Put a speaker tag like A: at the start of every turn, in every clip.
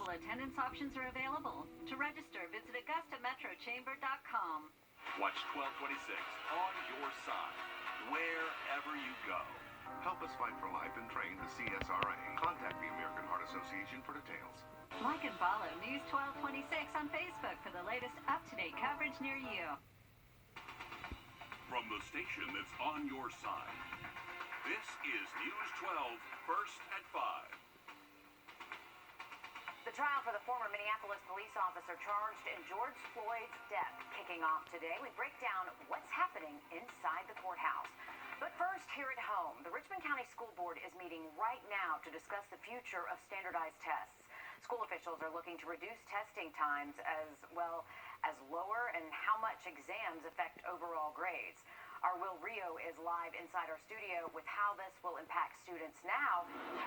A: Flexible attendance options are available. To register, visit AugustaMetroChamber.com.
B: Watch 1226 on your side, wherever you go.
C: Help us fight for life and train the CSRA. Contact the American Heart Association for details.
A: Like and follow News 1226 on Facebook for the latest up-to-date coverage near you.
B: From the station that's on your side, this is News 12, first at 5.
D: The trial for the former Minneapolis police officer charged in George Floyd's death kicking off today. We break down what's happening inside the courthouse. But first, here at home, the Richmond County School Board is meeting right now to discuss the future of standardized tests. School officials are looking to reduce testing times as well as lower and how much exams affect overall grades. Our Wrdw is live inside our studio with how this will impact students now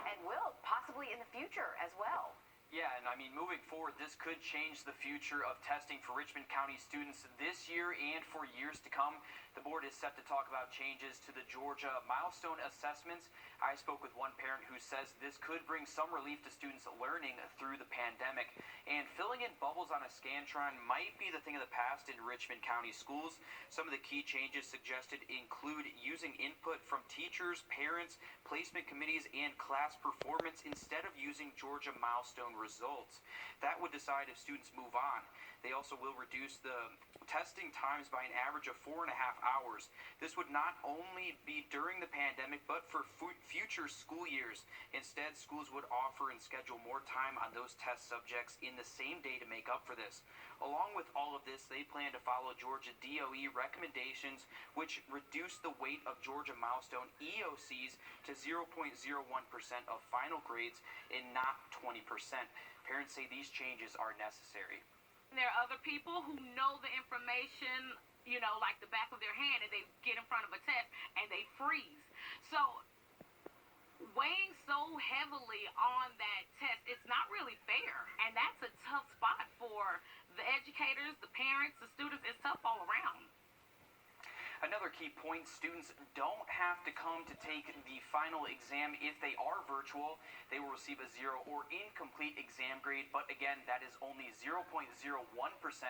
D: and will possibly in the future as well.
E: Yeah, and I mean, moving forward, this could change the future of testing for Richmond County students this year and for years to come. The board is set to talk about changes to the Georgia milestone assessments. I spoke with one parent who says this could bring some relief to students learning through the pandemic. And filling in bubbles on a Scantron might be the thing of the past in Richmond County schools. Some of the key changes suggested include using input from teachers, parents, placement committees, and class performance instead of using Georgia milestone results. That would decide if students move on. They also will reduce the testing times by an average of 4.5 hours. This would not only be during the pandemic, but for future school years. Instead, schools would offer and schedule more time on those test subjects in the same day to make up for this. Along with all of this, they plan to follow Georgia DOE recommendations, which reduce the weight of Georgia milestone EOCs to 0.01% of final grades and not 20%. Parents say these changes are necessary.
F: There are other people who know the information, you know, like the back of their hand, and they get in front of a test and they freeze. So weighing so heavily on that test, it's not really fair. And that's a tough spot for the educators, the parents, the students. It's tough all around.
E: Another key point, students don't have to come to take the final exam if they are virtual. They will receive a 0 or incomplete exam grade, but again, that is only 0.01%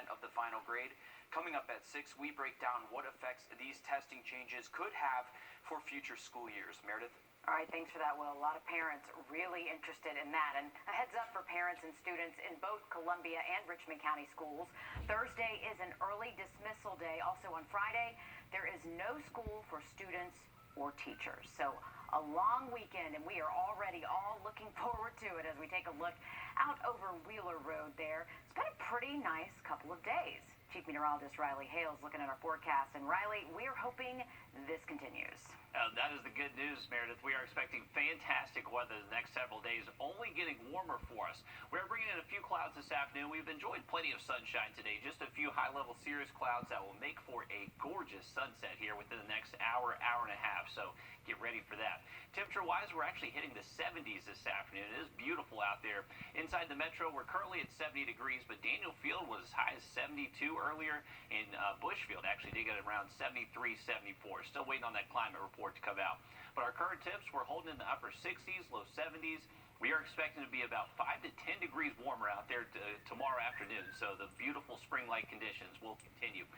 E: of the final grade. Coming up at 6, we break down what effects these testing changes could have for future school years. Meredith?
D: All right, thanks for that, Will. A lot of parents really interested in that. And a heads up for parents and students in both Columbia and Richmond County schools. Thursday is an early dismissal day. Also on Friday, there is no school for students or teachers. So a long weekend, and we are already all looking forward to it as we take a look out over Wheeler Road there. It's been a pretty nice couple of days. Chief Meteorologist Riley Hales looking at our forecast. And Riley, we're hoping this continues.
G: That is the good news, Meredith. We are expecting fantastic weather the next several days, only getting warmer for us. We're bringing in a few clouds this afternoon. We've enjoyed plenty of sunshine today, just a few high-level cirrus clouds that will make for a gorgeous sunset here within the next hour, hour and a half, so get ready for that. Temperature-wise, we're actually hitting the 70s this afternoon. It is beautiful out there. Inside the metro, we're currently at 70 degrees, but Daniel Field was as high as 72 earlier, and Bushfield actually did get around 73, 74. Still waiting on that climate report to come out. But our current temps, we're holding in the upper 60s, low 70s. We are expecting to be about 5 to 10 degrees warmer out there tomorrow afternoon, so the beautiful spring-like conditions will continue.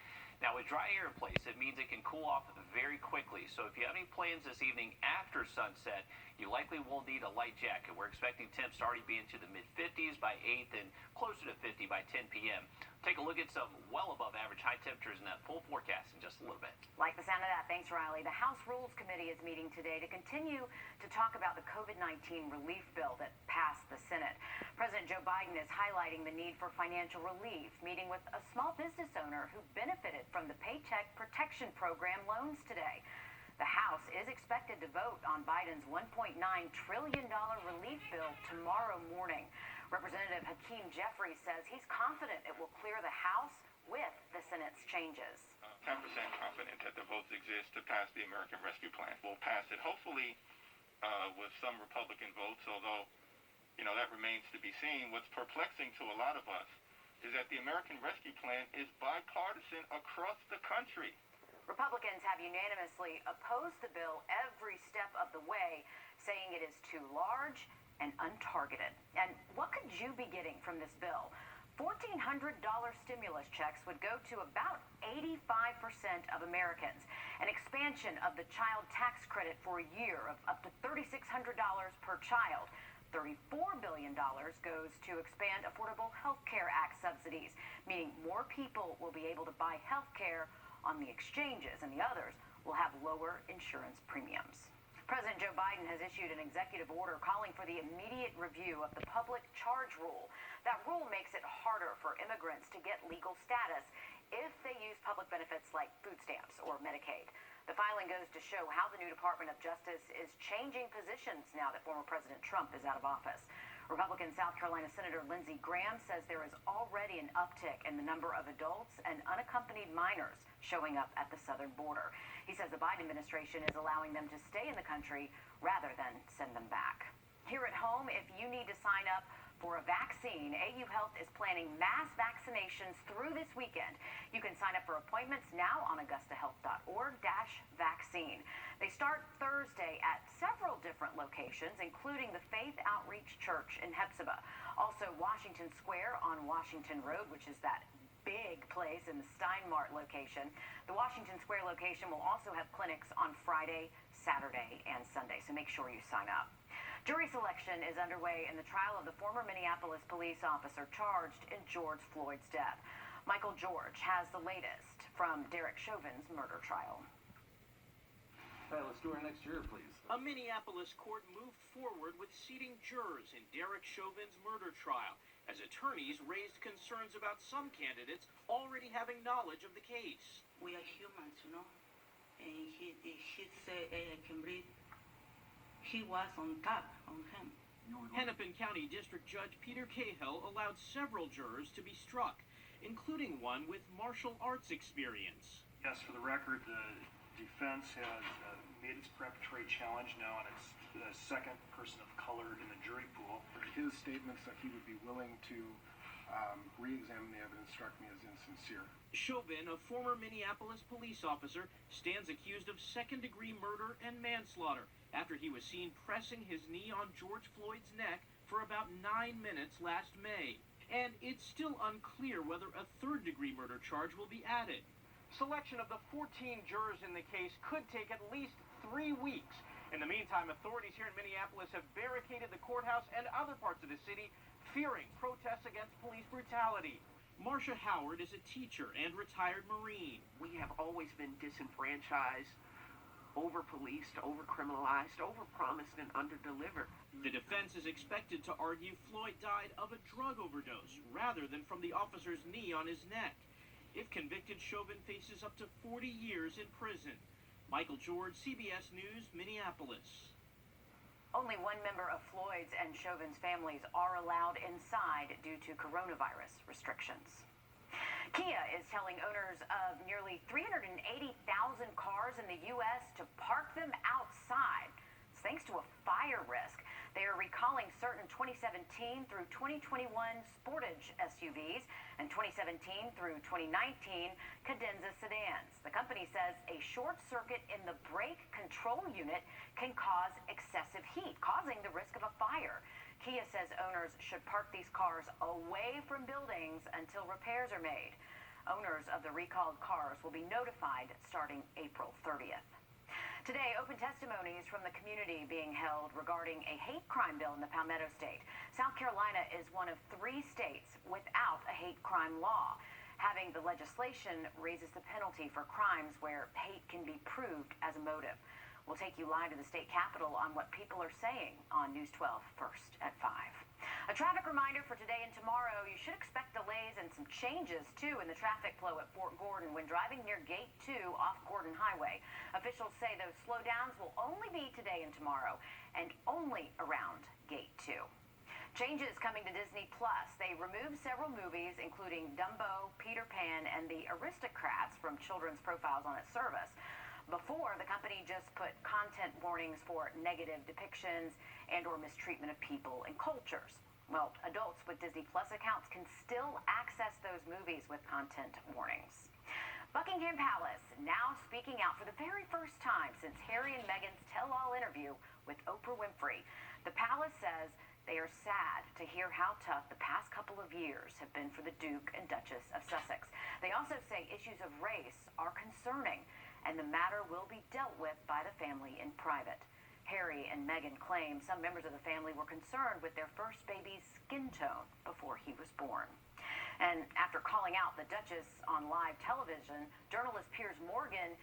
G: Now, with dry air in place, it means it can cool off very quickly. So if you have any plans this evening after sunset, you likely will need a light jacket. We're expecting temps to already be into the mid-50s by 8 and closer to 50 by 10 p.m. Take a look at some well above average high temperatures in that full forecast in just a little bit.
D: Like the sound of that. Thanks, Riley. The House Rules Committee is meeting today to continue to talk about the COVID-19 relief bill that passed the Senate. President Joe Biden is highlighting the need for financial relief, meeting with a small business owner who benefited from the Paycheck Protection Program loans today. The House is expected to vote on Biden's $1.9 trillion relief bill tomorrow morning. Representative Hakeem Jeffries says he's confident it will clear the House with the Senate's changes.
H: 10% confident that the votes exist to pass the American Rescue Plan. We'll pass it hopefully with some Republican votes, although, you know, that remains to be seen. What's perplexing to a lot of us is that the American Rescue Plan is bipartisan across the country.
D: Republicans have unanimously opposed the bill every step of the way, saying it is too large and untargeted. And what could you be getting from this bill? $1,400 stimulus checks would go to about 85% of Americans. An expansion of the child tax credit for a year of up to $3,600 per child. $34 billion goes to expand Affordable Health Care Act subsidies, meaning more people will be able to buy health care on the exchanges, and the others will have lower insurance premiums. President Joe Biden has issued an executive order calling for the immediate review of the public charge rule. That rule makes it harder for immigrants to get legal status if they use public benefits like food stamps or Medicaid. The filing goes to show how the new Department of Justice is changing positions now that former President Trump is out of office. Republican South Carolina Senator Lindsey Graham says there is already an uptick in the number of adults and unaccompanied minors showing up at the southern border. He says the Biden administration is allowing them to stay in the country rather than send them back. Here at home, if you need to sign up for a vaccine, AU Health is planning mass vaccinations through this weekend. You can sign up for appointments now on augustahealth.org/vaccine. They start Thursday at several different locations, including the Faith Outreach Church in Hephzibah. Also, Washington Square on Washington Road, which is that big place in the Steinmart location. The Washington Square location will also have clinics on Friday, Saturday, and Sunday, so make sure you sign up. Jury selection is underway in the trial of the former Minneapolis police officer charged in George Floyd's death. Michael George has the latest from Derek Chauvin's murder trial.
I: All right, let's do our next juror, please.
J: A Minneapolis court moved forward with seating jurors in Derek Chauvin's murder trial as attorneys raised concerns about some candidates already having knowledge of the case.
K: We are humans, you know, and he said, I can breathe. He was on top on him.
J: Hennepin County District Judge Peter Cahill allowed several jurors to be struck, including one with martial arts experience.
L: Yes, for the record, the defense has made its preparatory challenge now, and it's the second person of color in the jury pool.
I: His statements that he would be willing to re-examine the evidence struck me as insincere.
J: Chauvin, a former Minneapolis police officer, stands accused of second-degree murder and manslaughter after he was seen pressing his knee on George Floyd's neck for about 9 minutes last May. And it's still unclear whether a third-degree murder charge will be added. Selection of the 14 jurors in the case could take at least 3 weeks. In the meantime, authorities here in Minneapolis have barricaded the courthouse and other parts of the city, fearing protests against police brutality. Marcia Howard is a teacher and retired Marine.
M: We have always been disenfranchised, over-policed, over-criminalized, over-promised, and under-delivered.
J: The defense is expected to argue Floyd died of a drug overdose rather than from the officer's knee on his neck. If convicted, Chauvin faces up to 40 years in prison. Michael George, CBS News, Minneapolis.
D: Only one member of Floyd's and Chauvin's families are allowed inside due to coronavirus restrictions. Kia is telling owners of nearly 380,000 cars in the U.S. to park them outside. It's thanks to a fire risk. They are recalling certain 2017 through 2021 Sportage SUVs and 2017 through 2019 Cadenza sedans. The company says a short circuit in the brake control unit can cause excessive heat, causing the risk of a fire. Kia says owners should park these cars away from buildings until repairs are made. Owners of the recalled cars will be notified starting April 30th. Today, open testimonies from the community being held regarding a hate crime bill in the Palmetto State. South Carolina is one of 3 states without a hate crime law. Having the legislation raises the penalty for crimes where hate can be proved as a motive. We'll take you live to the state capitol on what people are saying on News 12 first at 5. A traffic reminder for today and tomorrow. You should expect delays and some changes, too, in the traffic flow at Fort Gordon when driving near Gate 2 off Gordon Highway. Officials say those slowdowns will only be today and tomorrow and only around Gate 2. Changes coming to Disney Plus. They removed several movies, including Dumbo, Peter Pan, and the Aristocrats from children's profiles on its service. Before, the company just put content warnings for negative depictions and or mistreatment of people and cultures. Well, adults with Disney Plus accounts can still access those movies with content warnings. Buckingham Palace now speaking out for the very first time since Harry and Meghan's tell-all interview with Oprah Winfrey. The palace says they are sad to hear how tough the past couple of years have been for the Duke and Duchess of Sussex. They also say issues of race are concerning, and the matter will be dealt with by the family in private. Harry and Meghan claim some members of the family were concerned with their first baby's skin tone before he was born. And after calling out the Duchess on live television, journalist Piers Morgan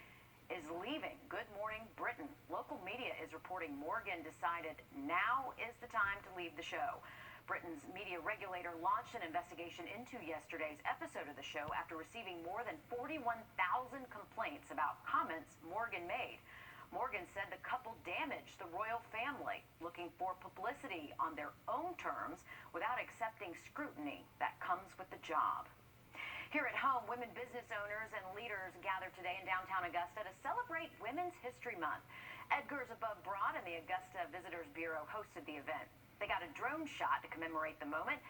D: is leaving Good Morning Britain. Local media is reporting Morgan decided now is the time to leave the show. Britain's media regulator launched an investigation into yesterday's episode of the show after receiving more than 41,000 complaints about comments Morgan made. Morgan said the couple damaged the royal family, looking for publicity on their own terms without accepting scrutiny that comes with the job. Here at home, women business owners and leaders gathered today in downtown Augusta to celebrate Women's History Month. Edgar's Above Broad and the Augusta Visitors Bureau hosted the event. They got a drone shot to commemorate the moment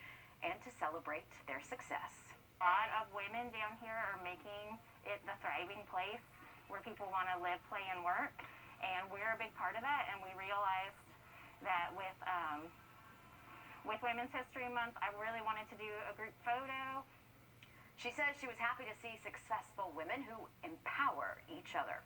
D: and to celebrate their success.
N: A lot of women down here are making it the thriving place where people want to live, play, and work, and we're a big part of that. And we realized that with Women's History Month, I really wanted to do a group photo.
D: She says she was happy to see successful women who empower each other.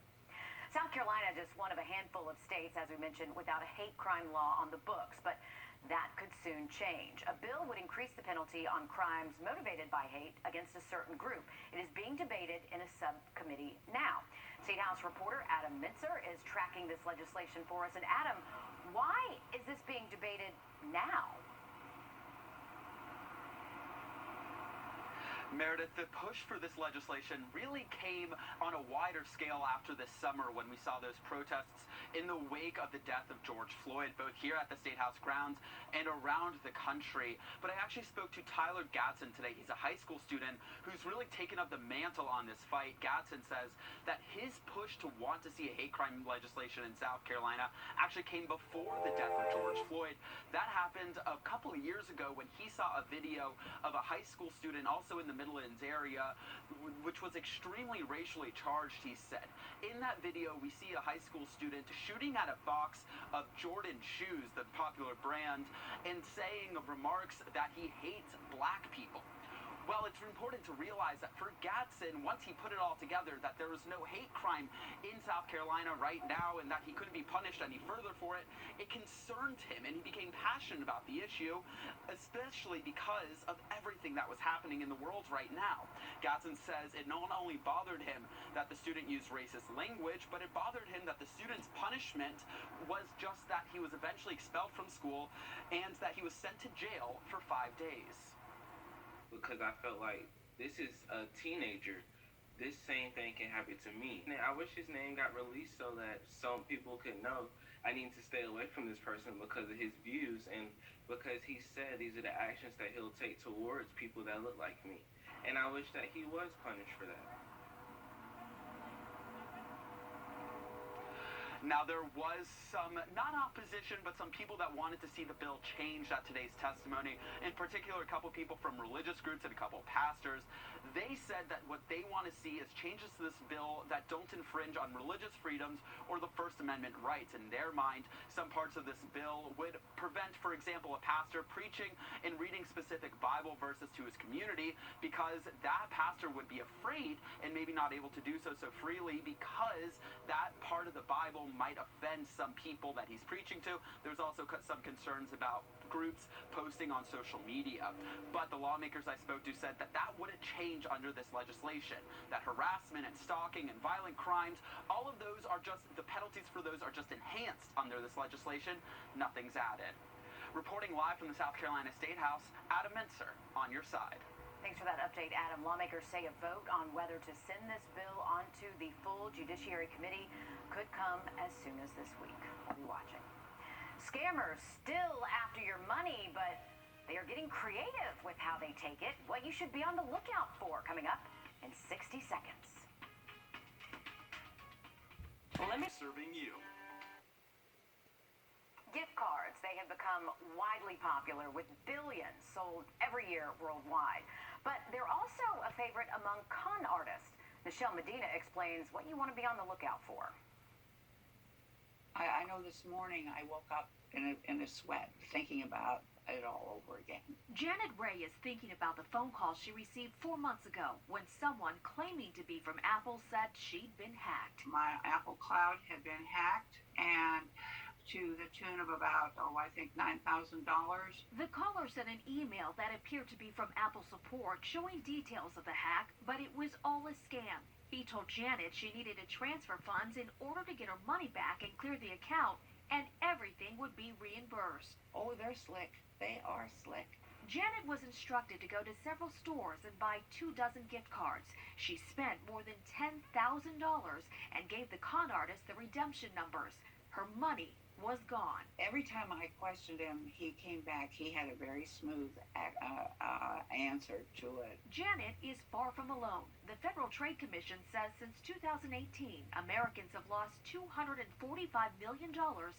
D: South Carolina just one of a handful of states, as we mentioned, without a hate crime law on the books, but that could soon change. A bill would increase the penalty on crimes motivated by hate against a certain group. It is being debated in a subcommittee now. State House reporter Adam Mintzer is tracking this legislation for us. And Adam, why is this being debated now?
O: Meredith, the push for this legislation really came on a wider scale after this summer when we saw those protests in the wake of the death of George Floyd, both here at the State House grounds and around the country. But I actually spoke to Tyler Gatson today. He's a high school student who's really taken up the mantle on this fight. Gatson says that his push to want to see a hate crime legislation in South Carolina actually came before the death of George Floyd. That happened a couple of years ago when he saw a video of a high school student also in the Midlands area, which was extremely racially charged, he said. In that video, we see a high school student shooting at a box of Jordan shoes, the popular brand, and saying remarks that he hates black people. Well, it's important to realize that for Gatson, once he put it all together, that there was no hate crime in South Carolina right now and that he couldn't be punished any further for it, it concerned him and he became passionate about the issue, especially because of everything that was happening in the world right now. Gatson says it not only bothered him that the student used racist language, but it bothered him that the student's punishment was just that he was eventually expelled from school and that he was sent to jail for 5 days.
P: Because I felt like this is a teenager. This same thing can happen to me. And I wish his name got released so that some people could know I need to stay away from this person because of his views and because he said these are the actions that he'll take towards people that look like me. And I wish that he was punished for that.
O: Now, there was some, not opposition, but some people that wanted to see the bill changed at today's testimony. In particular, a couple people from religious groups and a couple pastors. They said that what they want to see is changes to this bill that don't infringe on religious freedoms or the First Amendment rights. In their mind, some parts of this bill would prevent, for example, a pastor preaching and reading specific Bible verses to his community because that pastor would be afraid and maybe not able to do so freely because that part of the Bible might offend some people that he's preaching to. There's also some concerns about groups posting on social media. But the lawmakers I spoke to said that that wouldn't change under this legislation, that harassment and stalking and violent crimes, all of those are just, the penalties for those are just enhanced under this legislation. Nothing's added. Reporting live from the South Carolina State House, Adam Mintzer on your side.
D: Thanks for that update, Adam. Lawmakers say a vote on whether to send this bill onto the full Judiciary Committee could come as soon as this week. We'll be watching. Scammers still after your money, but they are getting creative with how they take it. What you should be on the lookout for coming up in 60 seconds.
O: Serving you.
D: Gift cards, they have become widely popular with billions sold every year worldwide. But they're also a favorite among con artists. Michelle Medina explains what you want to be on the lookout for.
Q: I know this morning I woke up in a sweat thinking about it all over again.
R: Janet Ray is thinking about the phone call she received 4 months ago when someone claiming to be from Apple said she'd been hacked.
Q: My Apple Cloud had been hacked, and to the tune of about, I think $9,000.
R: The caller sent an email that appeared to be from Apple support showing details of the hack, but it was all a scam. He told Janet she needed to transfer funds in order to get her money back and clear the account, and everything would be reimbursed.
Q: Oh, they're slick. They are slick.
R: Janet was instructed to go to several stores and buy 24 gift cards. She spent more than $10,000 and gave the con artist the redemption numbers. Her money was gone.
Q: Every time I questioned him, he came back. He had a very smooth answer to it.
R: Janet is far from alone. The Federal Trade Commission says since 2018, Americans have lost $245 million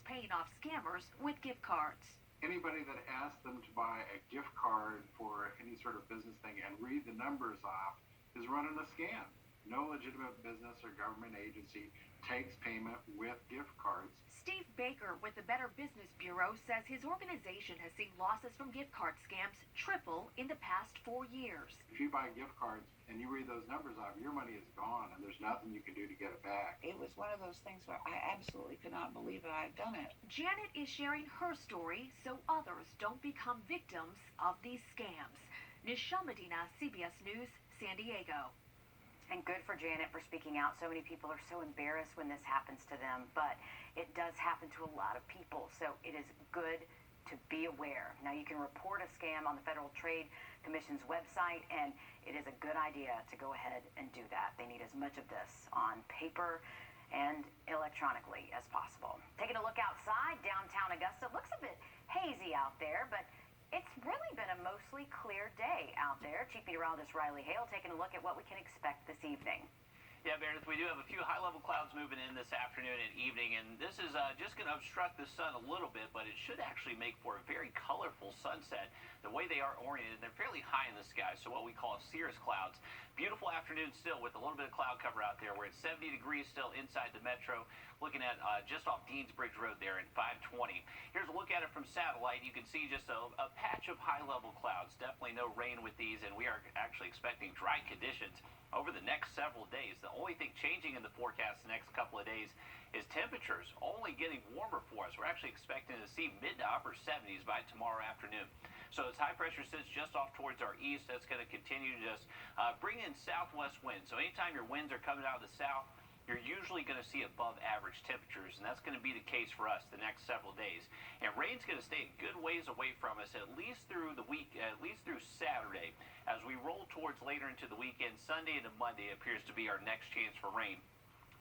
R: paying off scammers with gift cards.
I: Anybody that asks them to buy a gift card for any sort of business thing and read the numbers off is running a scam. No legitimate business or government agency takes payment with gift cards.
R: Steve Baker with the Better Business Bureau says his organization has seen losses from gift card scams triple in the past 4 years.
I: If you buy gift cards and you read those numbers off, your money is gone and there's nothing you can do to get it back.
Q: It was one of those things where I absolutely could not believe that I'd done it.
R: Janet is sharing her story so others don't become victims of these scams. Nichelle Medina, CBS News, San Diego.
D: And good for Janet for speaking out. So many people are so embarrassed when this happens to them, but it does happen to a lot of people. So it is good to be aware. Now you can report a scam on the Federal Trade Commission's website, and it is a good idea to go ahead and do that. They need as much of this on paper and electronically as possible. Taking a look outside, downtown Augusta looks a bit hazy out there, but it's really been a mostly clear day out there. Chief Meteorologist Riley Hale taking a look at what we can expect this evening.
G: Yeah, Meredith, we do have a few high-level clouds moving in this afternoon and evening, and this is just going to obstruct the sun a little bit, but it should actually make for a very colorful sunset. The way they are oriented, they're fairly high in the sky, so what we call cirrus clouds. Beautiful afternoon still with a little bit of cloud cover out there. We're at 70 degrees still inside the metro, looking at just off Deansbridge Road there at 520. Here's a look at it from satellite. You can see just a patch of high-level clouds. Definitely no rain with these, and we are actually expecting dry conditions over the next several days. The only thing changing in the forecast the next couple of days is temperatures only getting warmer for us. We're actually expecting to see mid to upper 70s by tomorrow afternoon. So as high pressure sits just off towards our east, that's going to continue to just bring in southwest winds. So anytime your winds are coming out of the south, you're usually going to see above average temperatures, and that's going to be the case for us the next several days. And rain's going to stay a good ways away from us at least through the week, at least through Saturday. As we roll towards later into the weekend, Sunday into Monday appears to be our next chance for rain.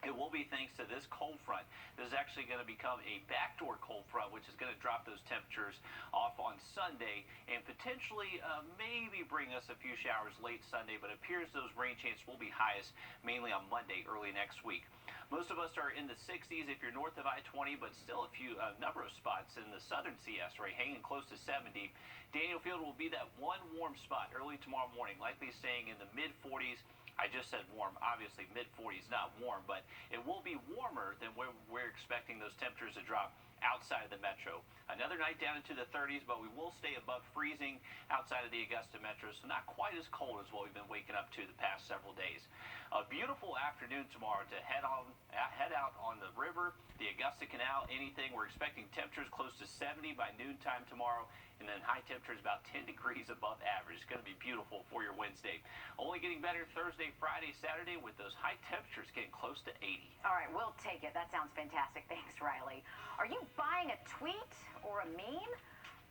G: It will be thanks to this cold front. This is actually going to become a backdoor cold front, which is going to drop those temperatures off on Sunday and potentially maybe bring us a few showers late Sunday, but it appears those rain chances will be highest mainly on Monday, early next week. Most of us are in the 60s if you're north of I-20, but still a number of spots in the southern CS, right, hanging close to 70. Daniel Field will be that one warm spot early tomorrow morning, likely staying in the mid-40s. I just said warm, obviously mid-40s, not warm, but it will be warmer than where we're expecting those temperatures to drop outside of the metro. Another night down into the 30s, but we will stay above freezing outside of the Augusta metro, so not quite as cold as what we've been waking up to the past several days. A beautiful afternoon tomorrow to head out on the river, the Augusta Canal, anything. We're expecting temperatures close to 70 by noontime tomorrow, and then high temperatures about 10 degrees above average. It's going to be beautiful for your Wednesday. Only getting better Thursday, Friday, Saturday with those high temperatures getting close to 80.
D: All right, we'll take it. That sounds fantastic. Thanks, Riley. Are you buying a tweet or a meme?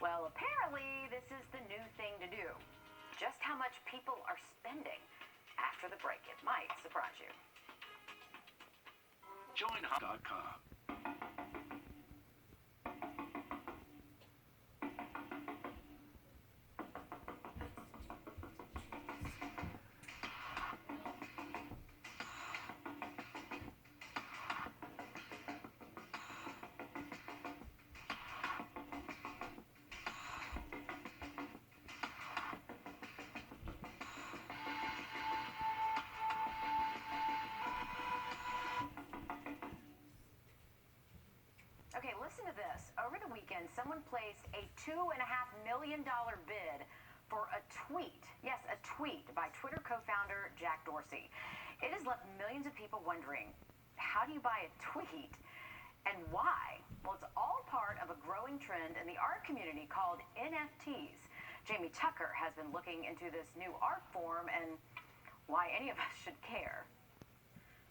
D: Well, apparently this is the new thing to do. Just how much people are spending after the break. It might surprise you.
C: Join.com.
D: listen to this. Over the weekend, someone placed a $2.5 million bid for a tweet. Yes, a tweet by Twitter co-founder Jack Dorsey. It has left millions of people wondering, how do you buy a tweet and why? Well, it's all part of a growing trend in the art community called NFTs. Jamie Tucker has been looking into this new art form and why any of us should care.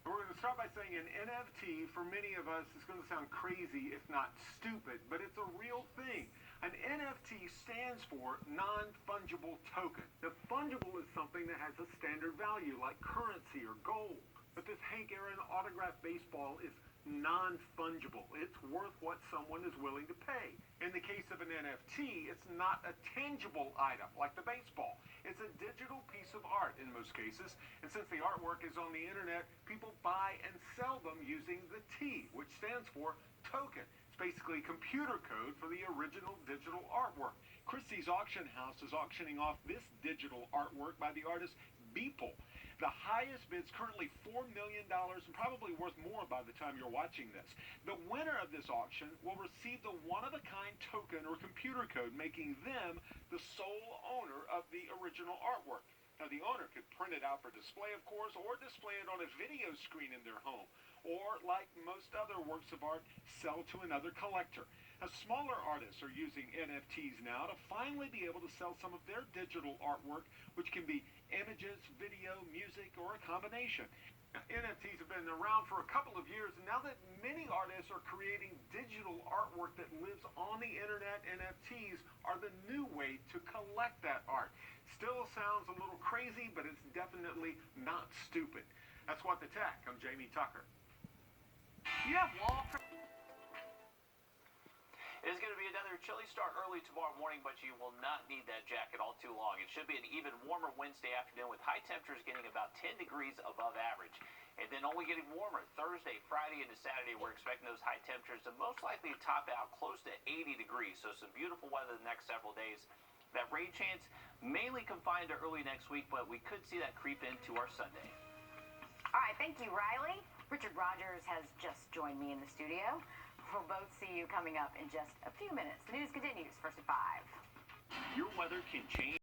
S: We're going to start by saying an NFT, for many of us, is going to sound crazy, if not stupid, but it's a real thing. An NFT stands for non-fungible token. Now, fungible is something that has a standard value, like currency or gold. But this Hank Aaron autographed baseball is non-fungible. It's worth what someone is willing to pay. In the case of an NFT, it's not a tangible item like the baseball. It's a digital piece of art in most cases, and since the artwork is on the internet, people buy and sell them using the T, which stands for token. It's basically computer code for the original digital artwork. Christie's auction house is auctioning off this digital artwork by the artist Beeple. The highest bid's currently $4 million and probably worth more by the time you're watching this. The winner of this auction will receive the one-of-a-kind token or computer code, making them the sole owner of the original artwork. Now, the owner could print it out for display, of course, or display it on a video screen in their home, or, like most other works of art, sell to another collector. Now, smaller artists are using NFTs now to finally be able to sell some of their digital artwork, which can be images, video, music, or a combination. Now, NFTs have been around for a couple of years, and now that many artists are creating digital artwork that lives on the internet, NFTs are the new way to collect that art. Still sounds a little crazy, but it's definitely not stupid. That's What the Tech. I'm Jamie Tucker.
E: You have wall. It is going to be another chilly start early tomorrow morning, but you will not need that jacket all too long. It should be an even warmer Wednesday afternoon with high temperatures getting about 10 degrees above average. And then only getting warmer Thursday, Friday, into Saturday. We're expecting those high temperatures to most likely top out close to 80 degrees. So some beautiful weather the next several days. That rain chance mainly confined to early next week, but we could see that creep into our Sunday.
D: All right, thank you, Riley. Richard Rogers has just joined me in the studio. We'll both see you coming up in just a few minutes. The news continues, first at 5.
J: Your weather can change.